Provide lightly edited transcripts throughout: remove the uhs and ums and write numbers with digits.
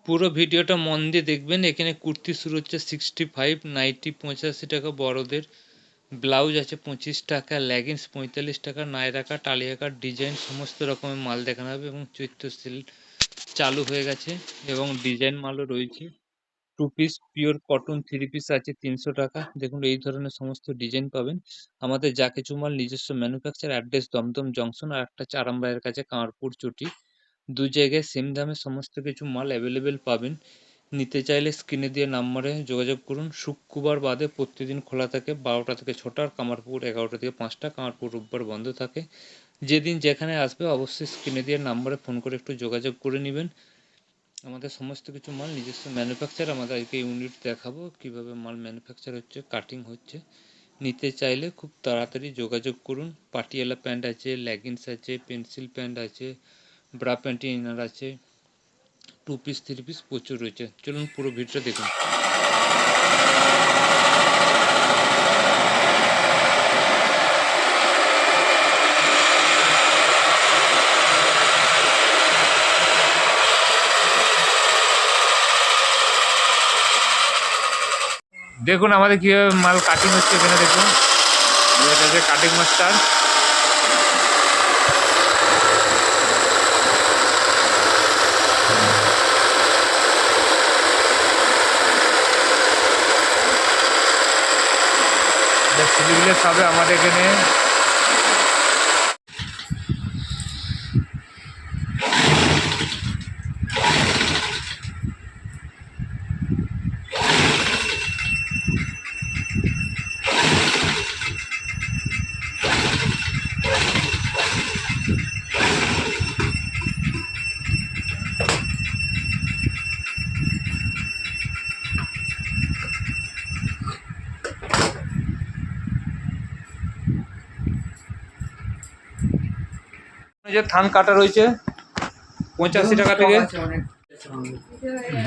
পুরো ভিডিওটা মন দিয়ে দেখবেন। এখানে কুর্তি শুরু হচ্ছে 65, নাইটি 85 টাকা বড়দের, ব্লাউজ আছে 25 টাকা, লেগিংস 45 টাকা, নায়রা কাট, আলিয়া কাট, ডিজাইন সমস্ত রকমের মাল দেখানো হবে এবং চৈত্র সেল চালু হয়ে গেছে এবং ডিজাইন মালও রয়েছে। 2 পিস পিওর কটন 3 পিস আছে 300 টাকা। দেখুন এই ধরনের সমস্ত ডিজাইন পাবেন। আমাদের যা কিছু মাল নিজস্ব ম্যানুফ্যাকচার, অ্যাড্রেস দমদম জংশন, আর একটা হচ্ছে আরামবাগের কাছে কামারপুর চটি। দু জায়গায় সেম দামে সমস্ত কিছু মাল অ্যাভেলেবেল পাবেন। নিতে চাইলে স্ক্রিনে দিয়ে নাম্বারে যোগাযোগ করুন। শুক্রবার বাদে প্রতিদিন খোলা থাকে 12টা থেকে 6টা, আর কামারপুর 11টা থেকে 5টা। কামারপুর রোববার বন্ধ থাকে। যেদিন যেখানে আসবে অবশ্যই স্ক্রিনে দিয়ে নাম্বারে ফোন করে একটু যোগাযোগ করে নেবেন। আমাদের সমস্ত কিছু মাল নিজস্ব ম্যানুফ্যাকচার। আমাদের আজকে ইউনিট দেখাবো কিভাবে মাল ম্যানুফ্যাকচার হচ্ছে, কাটিং হচ্ছে। নিতে চাইলে খুব তাড়াতাড়ি যোগাযোগ করুন। পাটিয়ালা প্যান্ট আছে, লেগিংস আছে, পেন্সিল প্যান্ট আছে, ব্রা প্যান্টি ইনার আছে, 2 পিস 3 পিস প্রচুর রয়েছে। চলুন পুরো ভিডিওটা দেখুন। দেখুন আমাদের কীভাবে মাল কাটিং হচ্ছে। এখানে দেখুন এটা হচ্ছে কাটিং মাস্টার। সিলিগুলো সবে আমাদের এখানে যে থান কাটা রয়েছে 85 টাকা থেকে।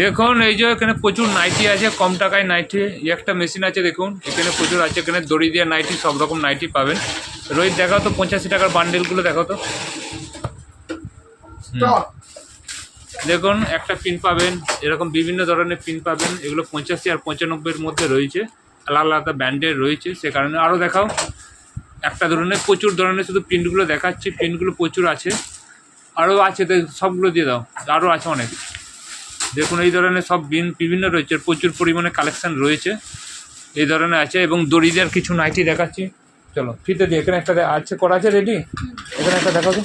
দেখুন এই যে এখানে প্রচুর নাইটি আছে, কম টাকায় নাইটি। একটা মেশিন আছে দেখুন, এখানে প্রচুর আছে। এখানে দড়ি দিয়ে নাইটি, সব রকম নাইটি পাবেন। রোহিত দেখাও তো 85 টাকার বান্ডেলগুলো দেখাও তো। দেখুন একটা পিন পাবেন, এরকম বিভিন্ন ধরনের পিন পাবেন। এগুলো 85 আর 95-এর মধ্যে রয়েছে, আলাদা আলাদা ব্র্যান্ডের রয়েছে। সে কারণে আরও দেখাও। একটা ধরনের প্রচুর ধরনের শুধু পিনগুলো দেখাচ্ছি, পিনগুলো প্রচুর আছে। আরও আছে, সবগুলো দিয়ে দাও। আরও আছে অনেক। দেখুন এই ধরনের সব বিভিন্ন রয়েছে, প্রচুর পরিমাণে কালেকশান রয়েছে এই ধরনের আছে। এবং দড়িদের কিছু নাইটি দেখাচ্ছি। চলো ফিতে দিয়ে, এখানে একটা আছে করা আছে রেডি। এখানে একটা দেখাবো।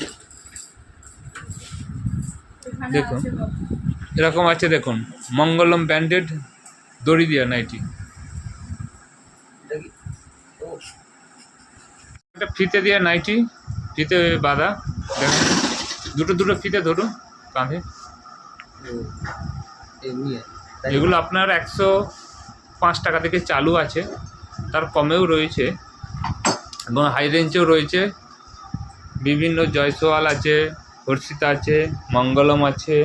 দেখুন এরকম আছে, দেখুন মঙ্গলম ব্র্যান্ডেড দড়ি দিয়া নাইটি। একটা ফিতে দিয়ে নাইটি, ফিতে বাঁধা। দেখুন দুটো দুটো ফিতে ধরুন কাঁধে। এগুলো আপনার 105 টাকা থেকে চালু আছে, তার কমেও রয়েছে এবং হাই রেঞ্জেও রয়েছে। বিভিন্ন জয়সওয়াল আছে, হর্ষিতা আছে, মঙ্গলম আছে,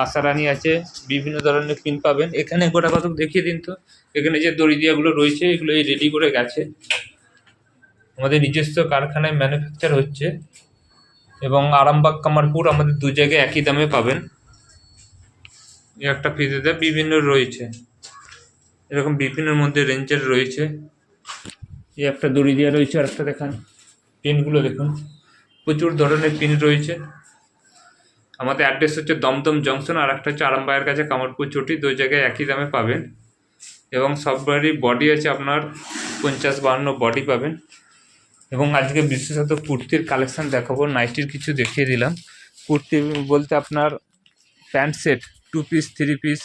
আশারানি আছে। বিভিন্ন ধরনের পিন পাবেন এখানে। গোটা কত দেখিয়ে দিন তো। এখানে যে দড়ি দিয়াগুলো রয়েছে, এগুলো এই রেডি করে গেছে। আমাদের নিজস্ব কারখানায় ম্যানুফ্যাকচার হচ্ছে এবং আরামবাগ কামারপুর আমাদের দু জায়গায় একই দামে পাবেন। একটা ফিতেতে বিভিন্ন রয়েছে, এরকম বিভিন্নের মধ্যে রেঞ্জের রয়েছে। এই একটা দড়ি দেওয়া রয়েছে, আর একটা দেখান। পিনগুলো দেখুন, প্রচুর ধরনের পিন রয়েছে। আমাদের অ্যাড্রেস হচ্ছে দমদম জংশন, আর একটা হচ্ছে আরামবাগের কাছে কামারপুর চটি। দু জায়গায় একই দামে পাবেন এবং সববারই বডি আছে আপনার 50-52 বডি পাবেন। এবং আজকে বিশেষত কুর্তির কালেকশান দেখাবো। নাইটির কিছু দেখিয়ে দিলাম। কুর্তি বলতে আপনার pant set, 2 piece 3 piece,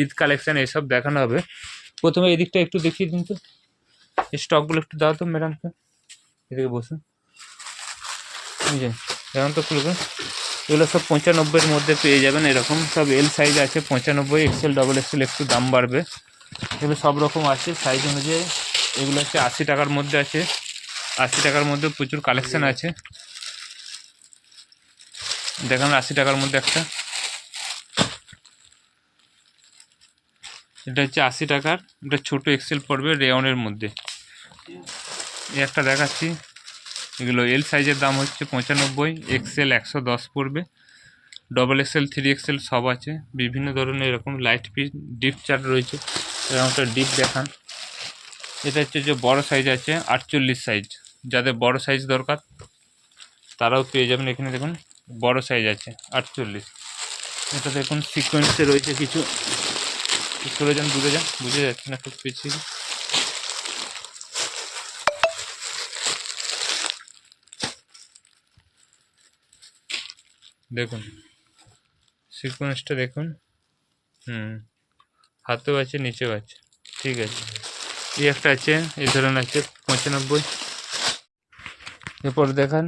Eid collection এসব দেখানো হবে। প্রথমে এদিকটা একটু দেখিয়ে দিন তো, এই স্টকগুলো একটু দাও তো ম্যাডামকে। এদিকে বসুন, বুঝলেন? এখন তো খুলবে। এগুলো সব 95-এর মধ্যে পেয়ে যাবেন। এরকম সব এল সাইজ আছে 95, এক্সেল ডবল এক্সেল একটু দাম বাড়বে। এগুলো সব রকম আছে সাইজ অনুযায়ী। এগুলো হচ্ছে 80 টাকার মধ্যে আছে। 80 টাকার মধ্যে প্রচুর কালেকশান আছে। দেখেন 80 টাকার মধ্যে একটা, এটা হচ্ছে 80 টাকার। এটা ছোটো এক্সেল পড়বে রেয়নের মধ্যে। এই একটা দেখাচ্ছি। এগুলো এল সাইজের দাম হচ্ছে 95, এক্সেল 110 পড়বে। ডবল এক্সেল 3XL সব আছে, বিভিন্ন ধরনের এরকম লাইট পিস ডিপ চার্ট রয়েছে। এরকম একটা ডিপ দেখান। এটা হচ্ছে যে বড় সাইজ আছে 48 সাইজ, যাদের বড় সাইজ দরকার তারাও পেয়ে যাবেন। এখানে দেখুন বড় সাইজ আছে 48। এটা দেখুন সিকোয়েন্সে রয়েছে কিছু, সরে যান দূরে যান, বুঝে যাচ্ছে না খুব পিছিয়ে। দেখুন সিকোয়েন্সটা দেখুন, হাতেও আছে নিচেও আছে, ঠিক আছে। এই একটা আছে, এই ধরনের আছে 95। এরপর দেখান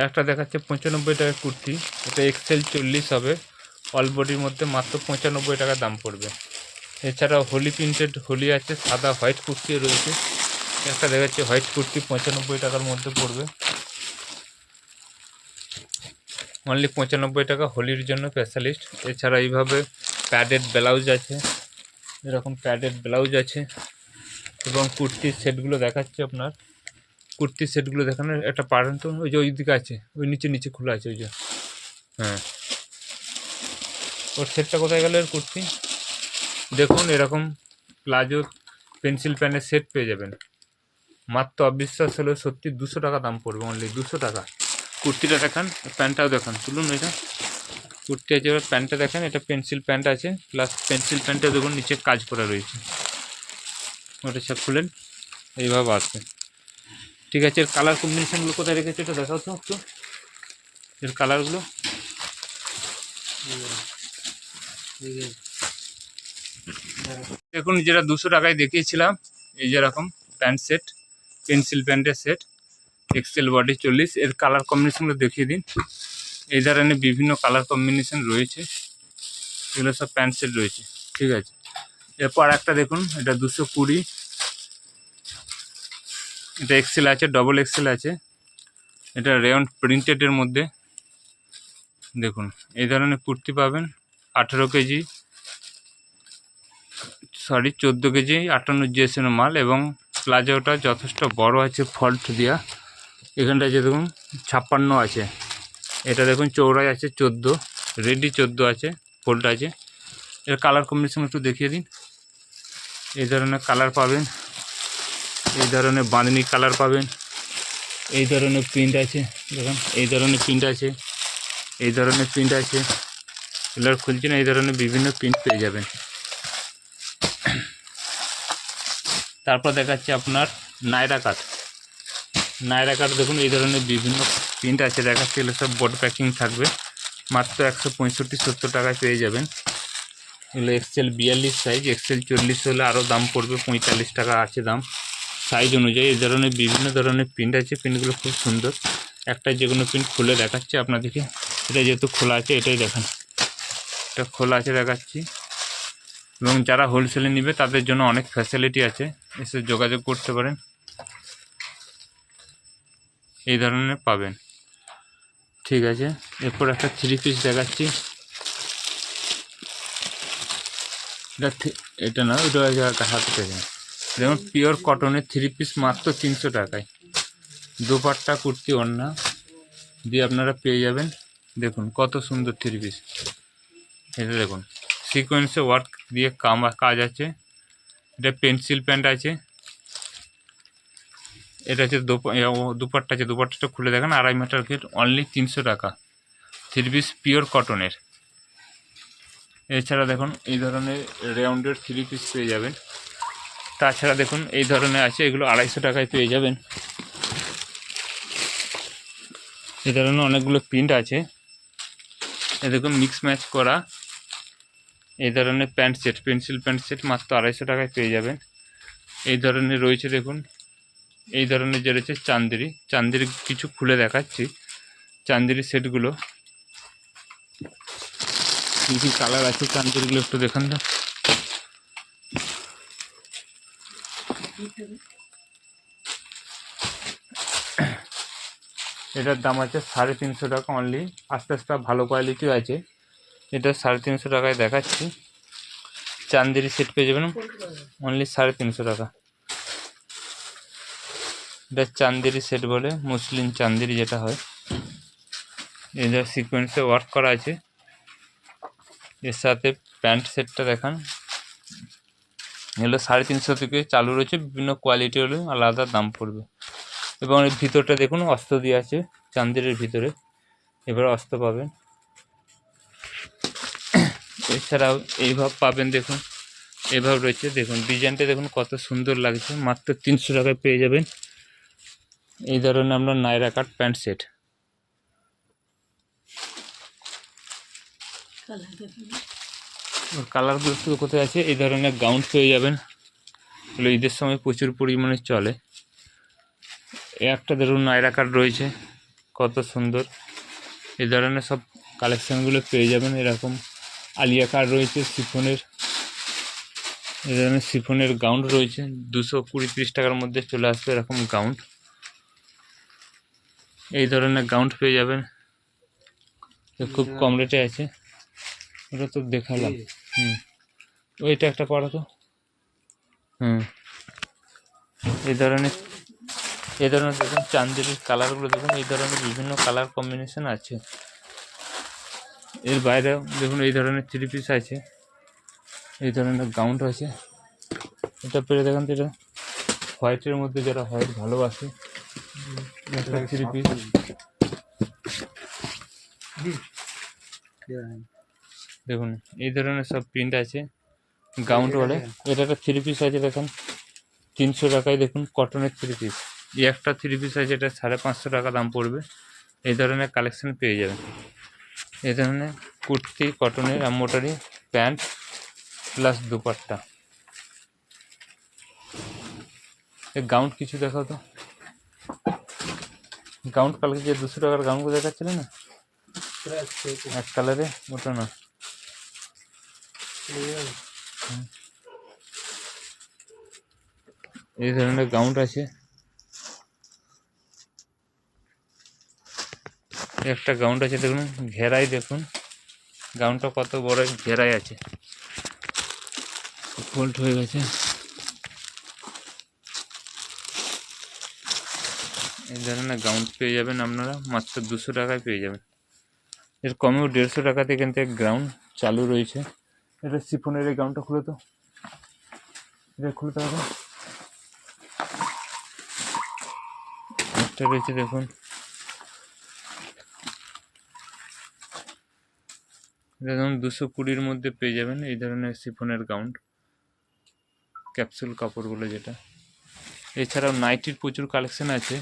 একটা দেখাচ্ছে 95 টাকার কুর্তি, এটা XL 40 হবে, অল বডির মধ্যে মাত্র 95 টাকা দাম পড়বে। এছাড়াও হোলি প্রিন্টেড হোলি আছে, সাদা হোয়াইট কুর্তিও রয়েছে। একটা দেখাচ্ছে হোয়াইট কুর্তি 95 টাকার মধ্যে পড়বে, অনলি 95 টাকা হোলির জন্য স্পেশালিস্ট। এছাড়া এইভাবে প্যাডেড ব্লাউজ আছে, এরকম প্যাডেড ব্লাউজ আছে। এবং কুর্তির সেটগুলো দেখাচ্ছে আপনার, কুর্তির সেটগুলো দেখানোর একটা পারেন তো, ওই যে ওই দিকে আছে, ওই নিচে নিচে খোলা আছে ওই যে, হ্যাঁ ওর সেটটা কোথায় গেল এর কুর্তি। দেখুন এরকম প্লাজো পেন্সিল প্যানের সেট পেয়ে যাবেন মাত্র, অবিশ্বাস হলেও সত্যি 200 টাকা দাম পড়বে, অনলি 200 টাকা। কুর্তিটা দেখান, প্যান্টটাও দেখান, তুলুন এটা কুর্তি আছে। এবার প্যান্টটা দেখেন, এটা পেন্সিল প্যান্ট আছে, প্লাস পেন্সিল প্যান্টটা দেখুন নিচে কাজ করা রয়েছে, ওটা সব খুলেন এইভাবে আসবে, ঠিক আছে। এর কালার কম্বিনেশনগুলো কোথায় রেখেছে এটা দেখাও তো একটু, এর কালারগুলো। দেখুন যেটা 200 টাকায় দেখিয়েছিলাম, এই যেরকম প্যান্ট সেট, পেন্সিল প্যান্টের সেট, XL বডি 40, এর কালার কম্বিনেশনগুলো দেখিয়ে দিন। এই ধরনের বিভিন্ন কালার কম্বিনেশন রয়েছে, এগুলো সব প্যান্ট সেট রয়েছে, ঠিক আছে। এরপর একটা দেখুন, এটা 220, এটা XL আছে, ডবল XL আছে, এটা রেয়ন প্রিন্টেডের মধ্যে। দেখুন এই ধরনের কুর্তি পাবেন 18 কেজি, সরি 14 কেজি 58 GSM মাল, এবং প্লাজোটা যথেষ্ট বড় আছে, ফল্ট দেওয়া। এখানটা যে দেখুন 56 আছে, এটা দেখুন চৌড়াই আছে 14, রেডি 14 আছে, ফোল্ড আছে। এর কালার কম্বিনেশন একটু দেখিয়ে দিন। এই ধরনের কালার পাবেন, এই ধরনের বাঁধনি কালার পাবেন, এই ধরনের প্রিন্ট আছে দেখুন, এই ধরনের প্রিন্ট আছে, এই ধরনের প্রিন্ট আছে, এগুলো খুলছে না, এই ধরনের বিভিন্ন প্রিন্ট পেয়ে যাবেন। তারপর দেখাচ্ছে আপনার নায়রা কাট। নায়রা কাট দেখুন এই ধরনের বিভিন্ন প্রিন্ট আছে দেখাচ্ছে, এগুলো সব বোর্ড প্যাকিং থাকবে, মাত্র 165-70 টাকায় পেয়ে যাবেন। এগুলো XL 42 সাইজ, XL 40 হলে আরও দাম পড়বে, 45 টাকা আছে দাম সাইজ অনুযায়ী। এই ধরনের বিভিন্ন ধরনের প্রিন্ট আছে, প্রিন্টগুলো খুব সুন্দর। একটা যে কোনো প্রিন্ট খুলে দেখাচ্ছি আপনাদেরকে, এটা যেহেতু খোলা আছে এটাই দেখান, এটা খোলা আছে দেখাচ্ছি। এবং যারা হোলসেলে নেবে তাদের জন্য অনেক ফ্যাসিলিটি আছে, এসে যোগাযোগ করতে পারেন, এই ধরনের পাবেন, ঠিক আছে। এরপর একটা 3 পিস দেখাচ্ছি, এটা না ওইটা হাতে থেকে যেমন পিওর কটনের 3 পিস মাত্র 300 টাকায়, দোপাট্টা কুর্তি ওড়না দিয়ে আপনারা পেয়ে যাবেন। দেখুন কত সুন্দর 3 পিস, এটা দেখুন সিকোয়েন্সে ওয়ার্ক দিয়ে কাজ আছে, এটা পেন্সিল প্যান্ট আছে, এটা হচ্ছে দুপাট্টা আছে, দুপাট্টাটা খুলে দেখেন 2.5 মিটার ঘের, অনলি 300 টাকা 3 পিস পিওর কটনের। এছাড়া দেখুন এই ধরনের রাউন্ডের 3 পিস পেয়ে যাবেন। তাছাড়া দেখুন এই ধরনের আছে, এগুলো 250 টাকায় পেয়ে যাবেন। এই ধরনের অনেকগুলো প্রিন্ট আছে, এ দেখুন মিক্স ম্যাচ করা এই ধরনের pant set, pencil pant set মাত্র 250 টাকায় পেয়ে যাবেন। এই ধরনের রয়েছে দেখুন, এই ধরনের যে রয়েছে চান্দেরি কিছু খুলে দেখাচ্ছি, চান্দেরি সেটগুলো কী কী কালার আছে, চান্দেরিগুলো একটু দেখান তো। এটার দাম আছে 350 টাকা অনলি, আস্তে আস্তে ভালো কোয়ালিটিও আছে, এটা 350 টাকায় দেখাচ্ছি। চান্দেরি সেট পেয়ে যাবেন অনলি 350 টাকা, এটা চান্দেরি সেট বলে, মুসলিম চান্দেরি যেটা হয়, এটা সিকোয়েন্সে ওয়ার্ক করা আছে, এর সাথে প্যান্ট সেটটা দেখান, এগুলো 350 থেকে চালু রয়েছে, বিভিন্ন কোয়ালিটি হলে আলাদা দাম পড়বে। এবং এর ভিতরটা দেখুন অস্ত্র দিয়ে আছে চান্দিরের ভিতরে, এবার অস্ত্র পাবেন। এছাড়াও এইভাবে পাবেন, দেখুন এভাবে রয়েছে, দেখুন ডিজাইনটা দেখুন কত সুন্দর লাগছে, মাত্র 300 টাকায় পেয়ে যাবেন এই ধরনের আমরা নায়রা কাট প্যান্ট সেট। কালারগুলো শুধু কোথায় আছে, এই ধরনের গাউন পেয়ে যাবেন, এগুলো ঈদের সময় প্রচুর পরিমাণে চলে। একটা ধরুন নায়রা কাট রয়েছে কত সুন্দর, এই ধরনের সব কালেকশানগুলো পেয়ে যাবেন। এরকম আলিয়া কাট রয়েছে শিফনের, এই ধরনের শিফনের গাউন রয়েছে, 220-30 টাকার মধ্যে চলে আসবে এরকম গাউন। এই ধরনের গাউন পেয়ে যাবেন, খুব কম রেটে আছে, ওটা তো দেখালাম। ওইটা একটা পড়া তো। এই ধরনের দেখুন চান্দেরির কালারগুলো দেখুন, এই ধরনের বিভিন্ন কালার কম্বিনেশন আছে। এর বাইরে দেখুন এই ধরনের 3 পিস আছে, এই ধরনের গাউন আছে। এটা পেরে দেখেন তো, এটা হোয়াইটের মধ্যে, যারা হোয়াইট ভালোবাসে, 3 পিস দেখুন এই ধরনের সব প্রিন্ট আছে গাউন বলে। এটা একটা 3 পিস আছে দেখুন 300 টাকায়, দেখুন কটনের 3 পিস। এই একটা 3 পিস আছে, এটা 550 টাকা দাম পড়বে। এই ধরনের কালেকশন পেয়ে যাবেন। এই ধরনের কুর্তি কটনের আমোটারি প্যান্ট প্লাস দুপাট্টা। এই গাউন কিছু দেখাও তো, গাউন কালকে যে 200 টাকার গাউনগুলো দেখাচ্ছিলেন না এক কালারে, ওটা না। এই ধরনের গাউন আছে, একটা গাউন আছে দেখুন ঘেরাই, দেখুন গাউনটা কত বড় ঘেরাই আছে, ফোল্ড হয়ে গেছে। এই ধরনের গাউন পেয়ে যাবেন আপনারা মাত্র 200 টাকায় পেয়ে যাবেন। এর কমেও 150 টাকা থেকে এখান থেকে গাউন চালু রয়েছে। এটা শিফনের এই গাউনটা খুলে তো, এটা খুলতে হবে। একটা রয়েছে দেখুন, দেখুন 220-র মধ্যে পেয়ে যাবেন এই ধরনের শিফনের গাউন, ক্যাপসুল কাপড়গুলো যেটা। এছাড়াও নাইটির প্রচুর কালেকশন আছে।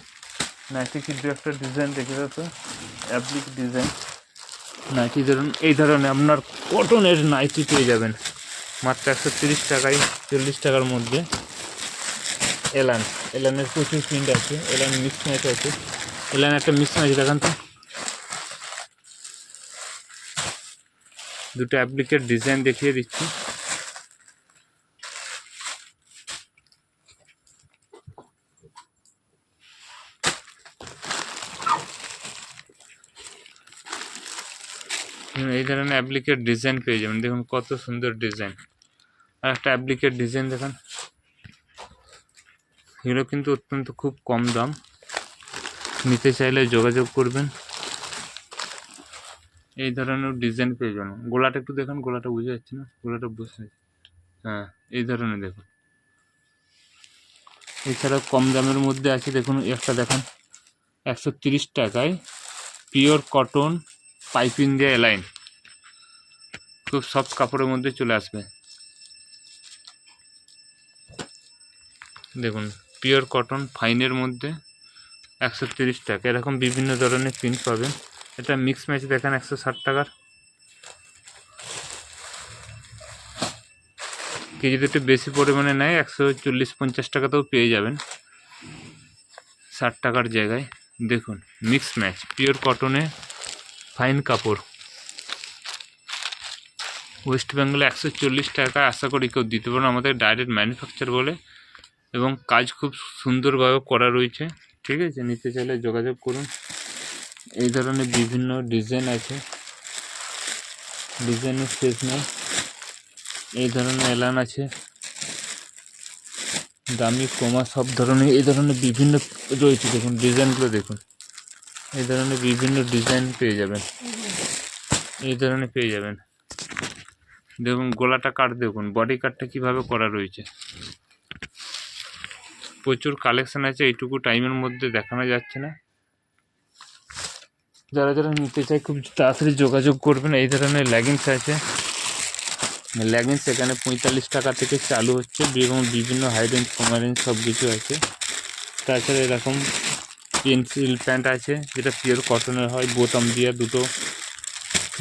নাইটি কিন্তু একটা ডিজাইন দেখে দাও তো, অ্যাপ্লিক ডিজাইন নাইটি। ধরুন এই ধরনের আপনার কটনের নাইটি পেয়ে যাবেন মাত্র 130 টাকায়, 40 টাকার মধ্যে। এলানের প্রচুর প্রিন্ট আছে, এলান মিক্স ম্যাচ আছে। এলান একটা মিক্স ম্যাচ দেখান তো, দুটো অ্যাপ্লিকের ডিজাইন দেখিয়ে দিচ্ছি। এই ধরনের অ্যাপ্লিকের ডিজাইন পেয়ে যাবেন, দেখুন কত সুন্দর ডিজাইন। আর একটা অ্যাপ্লিকের ডিজাইন দেখান, এগুলো কিন্তু অত্যন্ত খুব কম দাম, নিতে চাইলে যোগাযোগ করবেন। এই ধরনের ডিজাইন পেয়ে যাবেন। গোলাটা একটু দেখুন, গোলাটা বুঝে যাচ্ছে না, গোলাটা বুঝতে, হ্যাঁ এই ধরনের দেখুন। এছাড়াও কম দামের মধ্যে আছে, দেখুন একটা দেখান 130 টাকায় পিওর কটন পাইপিং দিয়ে এলাইন, খুব সফট কাপড়ের মধ্যে চলে আসবে। দেখুন পিওর কটন ফাইনের মধ্যে 130 টাকা, এরকম বিভিন্ন ধরনের প্রিন্ট পাবেন। এটা মিক্স ম্যাচ দেখেন 160 টাকার, কেউ যদি একটু বেশি পরিমাণে নেয় 140-50 টাকাতেও পেয়ে যাবেন 60 টাকার জায়গায়। দেখুন মিক্স ম্যাচ পিওর কটনে ফাইন কাপড়, ওয়েস্ট বেঙ্গলে 140 টাকা আশা করি কেউ দিতে পারেন, আমাদের ডাইরেক্ট ম্যানুফ্যাকচার বলে, এবং কাজ খুব সুন্দরভাবে করা রয়েছে। ঠিক আছে, নিতে চাইলে যোগাযোগ করুন। এই ধরনের বিভিন্ন ডিজাইন আছে, ডিজাইনের শেষ নেই। এই ধরনের এলান আছে, দামি কমা সব ধরনের এই ধরনের বিভিন্ন রয়েছে। দেখুন ডিজাইনগুলো দেখুন, এই ধরনের বিভিন্ন ডিজাইন পেয়ে যাবেন, এই ধরনের পেয়ে যাবেন। দেখুন গলাটা কাট, দেখুন বডি কাটটা কীভাবে করা রয়েছে। প্রচুর কালেকশান আছে, এইটুকু টাইমের মধ্যে দেখানো যাচ্ছে না। যারা যারা নিতে চায় খুব তাড়াতাড়ি যোগাযোগ করবেন। এই ধরনের লেগিংস আছে, লেগিংস এখানে 45 টাকা থেকে চালু হচ্ছে এবং বিভিন্ন হাই রেঞ্জ কম রেঞ্জ সব কিছু আছে। তাছাড়া এরকম পেন্সিল প্যান্ট আছে যেটা পিওর কটনের হয়, বোতাম দিয়ে, দুটো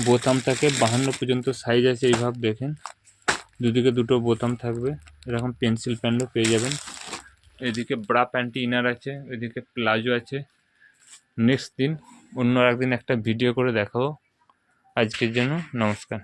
বোতাম থাকে, 52 পর্যন্ত সাইজ আছে। এইভাবে দেখেন দুদিকে দুটো বোতাম থাকবে, এরকম পেন্সিল প্যান্টও পেয়ে যাবেন। এদিকে ব্রা প্যান্টি ইনার আছে, এদিকে প্লাজো আছে। নেক্সট দিন অন্য একদিন একটা ভিডিও করে দেখাবো। আজকের জন্য নমস্কার।